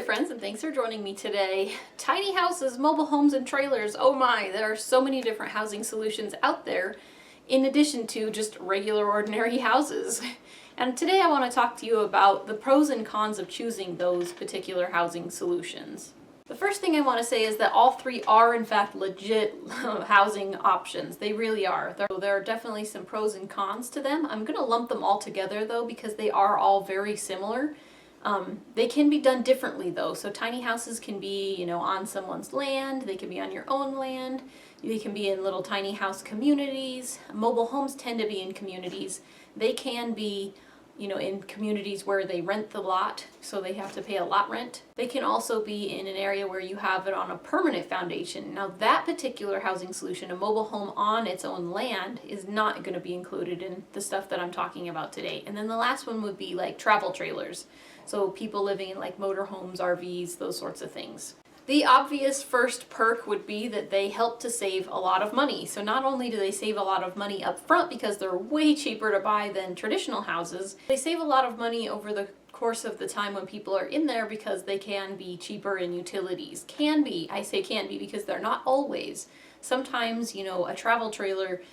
friends, and thanks for joining me today. Tiny houses, mobile homes, and trailers. Oh my, there are so many different housing solutions out there in addition to just regular ordinary houses. And today I want to talk to you about the pros and cons of choosing those particular housing solutions. The first thing I want to say is that all three are in fact legit housing options. They really are. There are definitely some pros and cons to them. I'm going to lump them all together though because they are all very similar. They can be done differently though. So tiny houses can be, on someone's land. They can be on your own land. They can be in little tiny house communities. Mobile homes tend to be in communities. They can be, in communities where they rent the lot, so they have to pay a lot rent. They can also be in an area where you have it on a permanent foundation. Now that particular housing solution, a mobile home on its own land, is not going to be included in the stuff that I'm talking about today. And then the last one would be like travel trailers. So people living in like motorhomes, RVs, those sorts of things. The obvious first perk would be that they help to save a lot of money. So not only do they save a lot of money up front because they're way cheaper to buy than traditional houses, they save a lot of money over the course of the time when people are in there because they can be cheaper in utilities. Can be, I say can be because they're not always. Sometimes, a travel trailer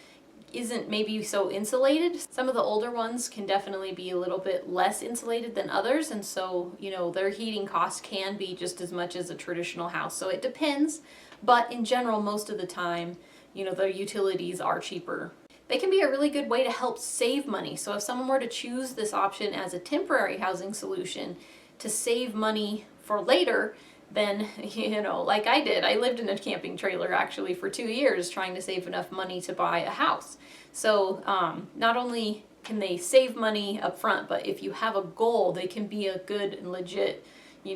isn't maybe so insulated. Some of the older ones can definitely be a little bit less insulated than others, and so their heating costs can be just as much as a traditional house. So it depends, but in general most of the time the utilities are cheaper. They can be a really good way to help save money. So if someone were to choose this option as a temporary housing solution to save money for later, then, like I did. I lived in a camping trailer actually for 2 years trying to save enough money to buy a house. So not only can they save money up front, but if you have a goal, they can be a good and legit,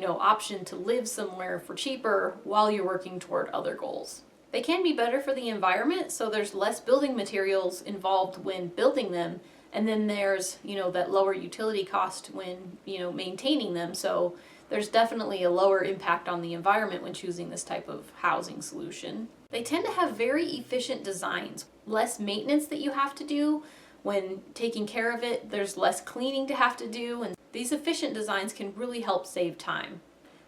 option to live somewhere for cheaper while you're working toward other goals. They can be better for the environment, so there's less building materials involved when building them. And then there's, that lower utility cost when, maintaining them. So there's definitely a lower impact on the environment when choosing this type of housing solution. They tend to have very efficient designs, less maintenance that you have to do when taking care of it. There's less cleaning to have to do, and these efficient designs can really help save time.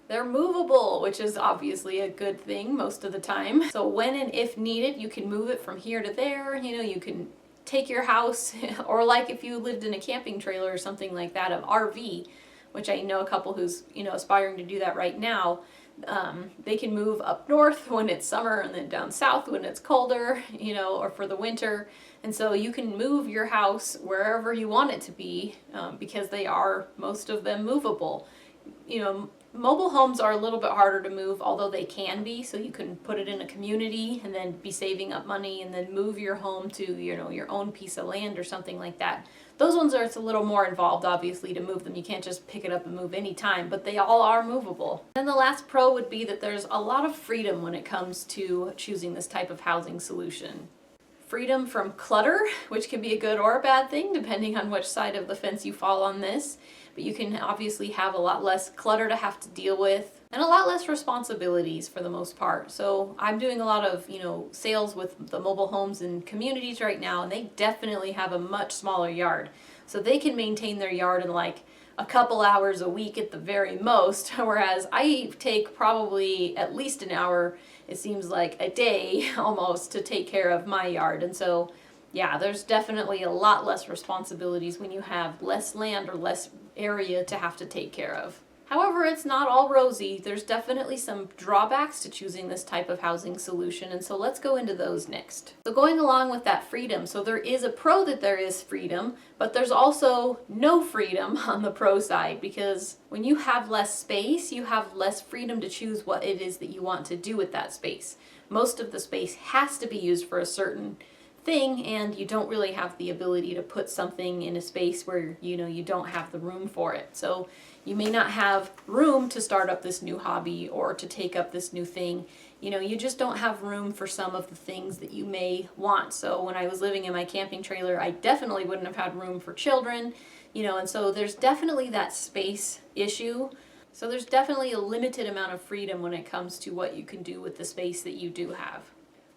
They're movable, which is obviously a good thing most of the time. So when and if needed, you can move it from here to there. You can take your house, or like if you lived in a camping trailer or something like that, an RV, which I know a couple who's aspiring to do that right now. They can move up north when it's summer and then down south when it's colder, or for the winter. And so you can move your house wherever you want it to be because they are, most of them, movable. Mobile homes are a little bit harder to move, although they can be. So you can put it in a community and then be saving up money and then move your home to, your own piece of land or something like that. Those ones it's a little more involved, obviously, to move them. You can't just pick it up and move anytime, but they all are movable. And the last pro would be that there's a lot of freedom when it comes to choosing this type of housing solution. Freedom from clutter, which can be a good or a bad thing, depending on which side of the fence you fall on this. But you can obviously have a lot less clutter to have to deal with, and a lot less responsibilities for the most part. So I'm doing a lot of, sales with the mobile homes and communities right now, and they definitely have a much smaller yard. So they can maintain their yard in like a couple hours a week at the very most, whereas I take probably at least an hour, it seems like a day almost, to take care of my yard. And so yeah, there's definitely a lot less responsibilities when you have less land or less area to have to take care of. However, it's not all rosy. There's definitely some drawbacks to choosing this type of housing solution, and so let's go into those next. So going along with that freedom, so there is a pro that there is freedom, but there's also no freedom on the pro side, because when you have less space, you have less freedom to choose what it is that you want to do with that space. Most of the space has to be used for a certain thing, and you don't really have the ability to put something in a space where you don't have the room for it. So you may not have room to start up this new hobby or to take up this new thing. You just don't have room for some of the things that you may want. So when I was living in my camping trailer, I definitely wouldn't have had room for children, and so there's definitely that space issue. So there's definitely a limited amount of freedom when it comes to what you can do with the space that you do have.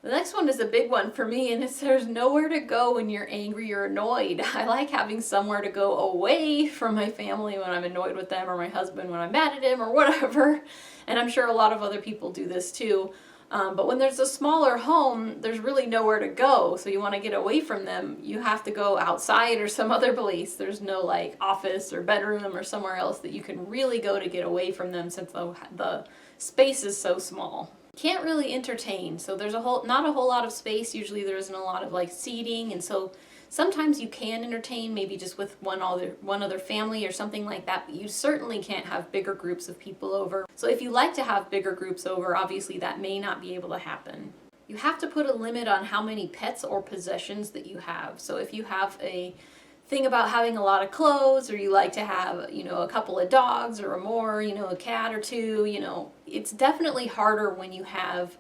The next one is a big one for me, and it's there's nowhere to go when you're angry or annoyed. I like having somewhere to go away from my family when I'm annoyed with them, or my husband when I'm mad at him, or whatever. And I'm sure a lot of other people do this too. But when there's a smaller home, there's really nowhere to go. So you want to get away from them, you have to go outside or some other place. There's no like office or bedroom or somewhere else that you can really go to get away from them, since the space is so small. Can't really entertain, so there's not a whole lot of space. Usually there isn't a lot of like seating, and so sometimes you can entertain maybe just with one other family or something like that, but you certainly can't have bigger groups of people over. So if you like to have bigger groups over, obviously that may not be able to happen. You have to put a limit on how many pets or possessions that you have. So if you have a thing about having a lot of clothes, or you like to have, a couple of dogs or more, a cat or two, it's definitely harder when you have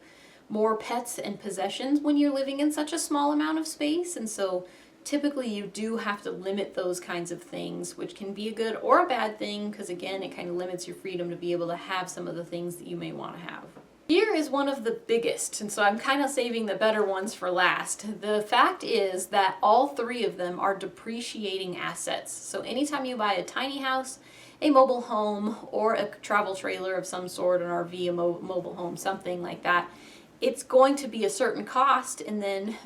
more pets and possessions when you're living in such a small amount of space. And so typically you do have to limit those kinds of things, which can be a good or a bad thing, because again, it kind of limits your freedom to be able to have some of the things that you may want to have. Fear is one of the biggest, and so I'm kind of saving the better ones for last. The fact is that all three of them are depreciating assets. So anytime you buy a tiny house, a mobile home, or a travel trailer of some sort, an RV, a mobile home, something like that, it's going to be a certain cost, and then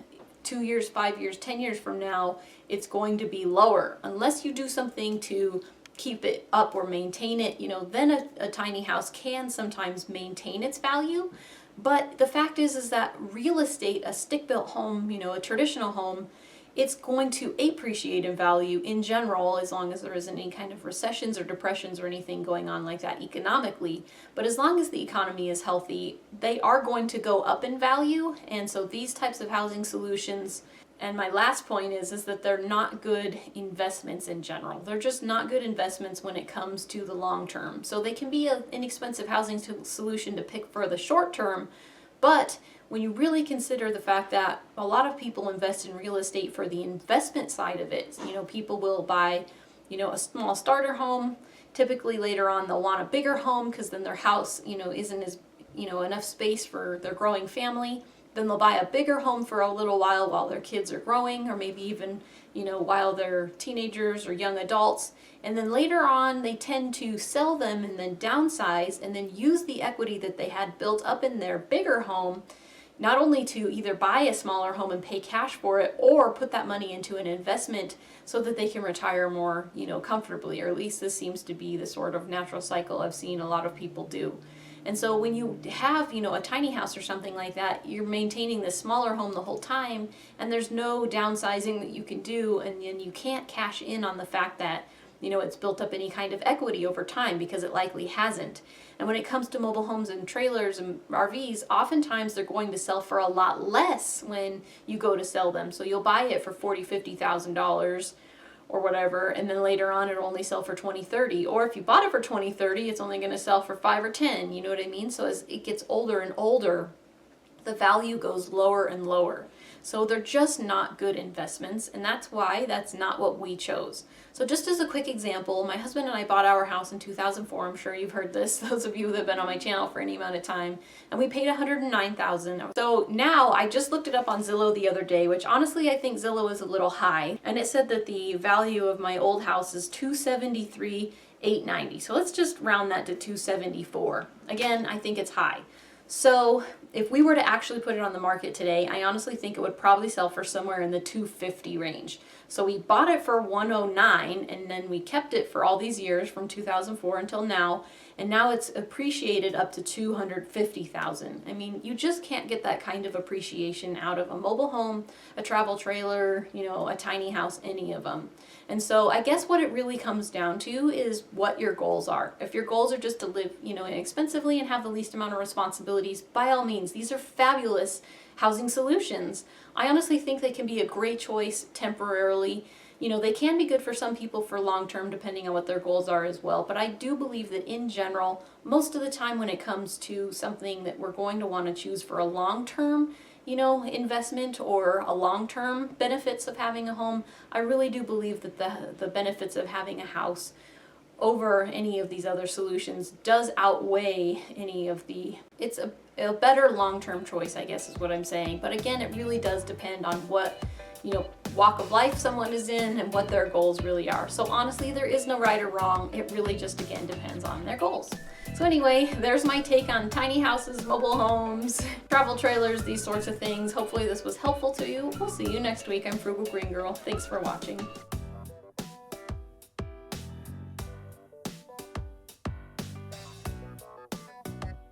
2 years, 5 years, 10 years from now, it's going to be lower. Unless you do something to keep it up or maintain it, then a tiny house can sometimes maintain its value. But the fact is that real estate, a stick-built home, a traditional home, it's going to appreciate in value in general, as long as there isn't any kind of recessions or depressions or anything going on like that economically. But as long as the economy is healthy, they are going to go up in value. And so these types of housing solutions, and my last point is that they're not good investments in general. They're just not good investments when it comes to the long term. So they can be an inexpensive housing solution to pick for the short term, but when you really consider the fact that a lot of people invest in real estate for the investment side of it, people will buy, a small starter home. Typically later on they'll want a bigger home, because then their house, isn't as, enough space for their growing family. Then they'll buy a bigger home for a little while their kids are growing, or maybe even, while they're teenagers or young adults. And then later on, they tend to sell them and then downsize, and then use the equity that they had built up in their bigger home, not only to either buy a smaller home and pay cash for it, or put that money into an investment so that they can retire more, comfortably. Or at least this seems to be the sort of natural cycle I've seen a lot of people do. And so when you have, a tiny house or something like that, you're maintaining this smaller home the whole time, and there's no downsizing that you can do, and then you can't cash in on the fact that, it's built up any kind of equity over time, because it likely hasn't. And when it comes to mobile homes and trailers and RVs, oftentimes they're going to sell for a lot less when you go to sell them. So you'll buy it for $40,000, $50,000 or whatever, and then later on it'll only sell for 20, 30. Or if you bought it for 20, 30, it's only going to sell for 5 or 10. You know what I mean? So as it gets older and older, the value goes lower and lower. So they're just not good investments, and that's why that's not what we chose. So just as a quick example, my husband and I bought our house in 2004. I'm sure you've heard this, those of you that have been on my channel for any amount of time, and we paid $109,000. So now I just looked it up on Zillow the other day, which honestly I think Zillow is a little high, and it said that the value of my old house is $273,890. So let's just round that to 274. Again, I think it's high. So if we were to actually put it on the market today, I honestly think it would probably sell for somewhere in the 250 range. So we bought it for 109, and then we kept it for all these years from 2004 until now, and now it's appreciated up to 250,000. I mean, you just can't get that kind of appreciation out of a mobile home, a travel trailer, a tiny house, any of them. And so I guess what it really comes down to is what your goals are. If your goals are just to live, inexpensively and have the least amount of responsibilities, by all means, these are fabulous housing solutions. I honestly think they can be a great choice temporarily. They can be good for some people for long term, depending on what their goals are as well. But I do believe that in general, most of the time when it comes to something that we're going to want to choose for a long term, investment or a long-term benefits of having a home, I really do believe that the benefits of having a house over any of these other solutions does outweigh any of the, it's a better long-term choice, I guess is what I'm saying. But again, it really does depend on what, walk of life someone is in and what their goals really are. So honestly, there is no right or wrong. It really just, again, depends on their goals. So anyway, there's my take on tiny houses, mobile homes, travel trailers, these sorts of things. Hopefully this was helpful to you. We'll see you next week. I'm Frugal Green Girl. Thanks for watching.